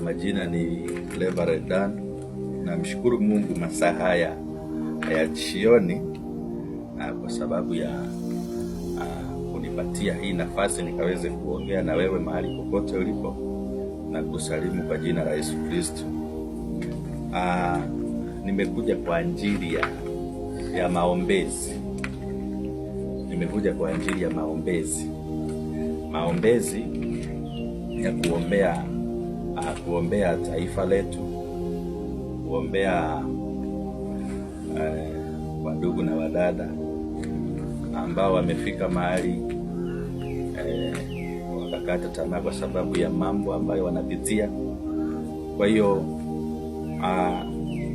Majina ni Reverend Dan. Namshukuru Mungu masaa haya ya jioni kwa sababu ya kunipatia hii nafasi nikaweze kuongea na wewe mahali popote ulipo, na kusalimu kwa jina la Yesu Kristo. Nimekuja kwa ajili ya maombezi. Nimekuja kwa ajili ya maombezi ya kuombea taifa letu, kuombea wadugu na wadada ambao wamefika mahali wakakata tamaa kwa sababu ya mambo ambayo wanapitia. Kwa hiyo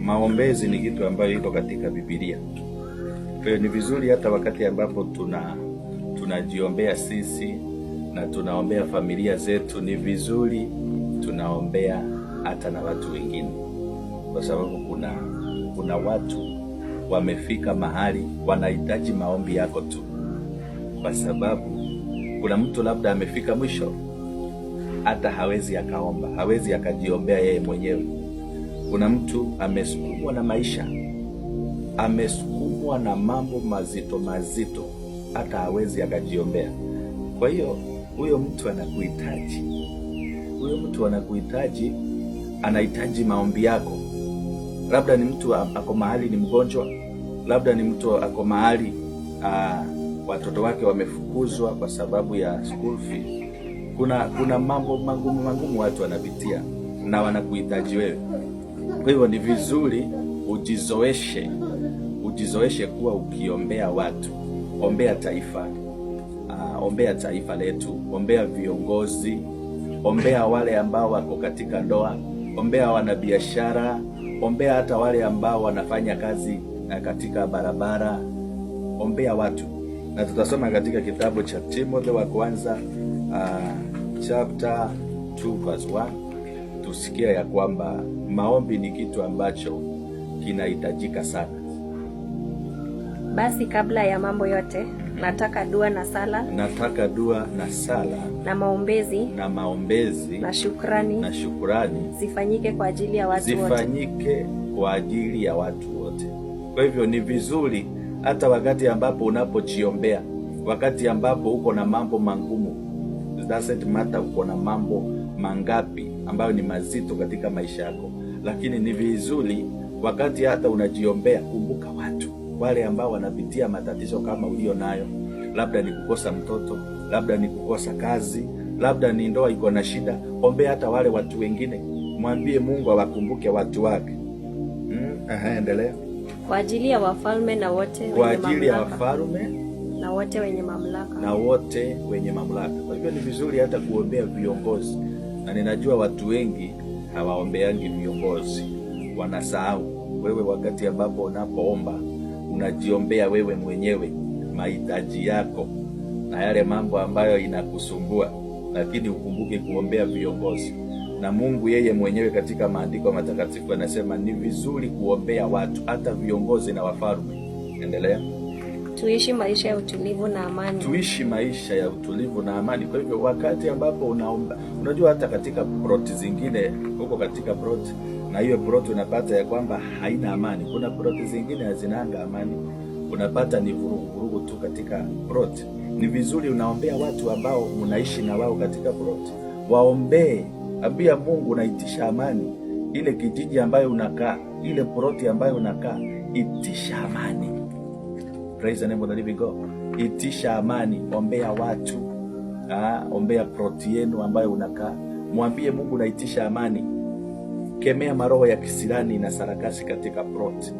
maombezi ni kitu ambayo iko katika Biblia. Kwa hiyo ni vizuri hata wakati ambapo tunajiombea sisi na tunaombea familia zetu, ni vizuri tunaombea hata na watu wengine, kwa sababu kuna watu wamefika mahali wanahitaji maombi yako tu, kwa sababu kuna mtu labda amefika mwisho, hata hawezi akaomba, hawezi akajiombea yeye mwenyewe. Kuna mtu amesukumwa na maisha, amesukumwa na mambo mazito, hata hawezi akajiombea. Kwa hiyo huyo mtu anakuhitaji, anahitaji maombi yako. Labda ni mtu ako mahali ni mgonjwa, labda ni mtu ako mahali watoto wake wamefukuzwa kwa sababu ya school fees. Kuna mambo magumu watu wanapitia na wanakuhitaji wewe. Kwa hivyo ni vizuri ujizoeshe kuwa ukiombea watu. Ombea taifa letu, ombea viongozi, ombea wale ambao wako katika ndoa, ombea wanabiashara, ombea hata wale ambao wanafanya kazi katika barabara, ombea watu. Na tutasoma katika kitabu cha Timothée wa kwanza chapter 2 verse 1, tusikia ya kwamba maombi ni kitu ambacho kinahitajika sana. Basi kabla ya mambo yote, nataka dua na sala na maombezi na shukrani zifanyike kwa ajili ya watu wote. Kwa hivyo ni vizuri hata wakati ambapo unapojiombea, wakati ambapo uko na mambo magumu, it doesn't matter uko na mambo mangapi ambayo ni mazito katika maisha yako, lakini ni vizuri wakati hata unajiombea, kumbuka watu wale ambao wanapitia matatizo kama ulio nayo. Labda ni kukosa mtoto, labda ni kukosa kazi, labda ni ndoa iko na shida. Ombea hata wale watu wengine, mwambie Mungu awakumbuke watu wake. Endelea. Kwa ajili ya wafalme na wote wenye mamlaka. Kwa hivyo ni vizuri hata kuombea viongozi, na ninajua watu wengi hawaombeangi viongozi, wanasahau. Wewe wakati ambapo unapoomba, unajiombea wewe mwenyewe mahitaji yako na yale mambo ambayo inakusumbua, lakini ukumbuke kuombea viongozi. Na Mungu yeye mwenyewe katika maandiko matakatifu anasema ni vizuri kuombea watu, hata viongozi na wafalme. Endelea. Tuishi maisha ya utulivu na amani. Kwa hivyo wakati ambapo unaomba, unajua hata katika ploti zingine, huko katika ploti, na hiyo ploti unapata ya kwamba haina amani. Kuna ploti zingine hazinanga amani, unapata ni vurugu tu katika ploti. Ni vizuri unaombea watu ambao mnaishi na wao katika ploti. Waombee, ambia Mungu unaitisha amani. Ile kijiji ambayo unakaa, ile ploti ambayo unakaa, itisha amani. Praise the name of the living God. Itisha amani, ombea watu. Ombea ploti yenu ambayo unakaa. Mwambie Mungu unaitisha amani. Kemea maroho ya kisirani na sarakasi katika ploti.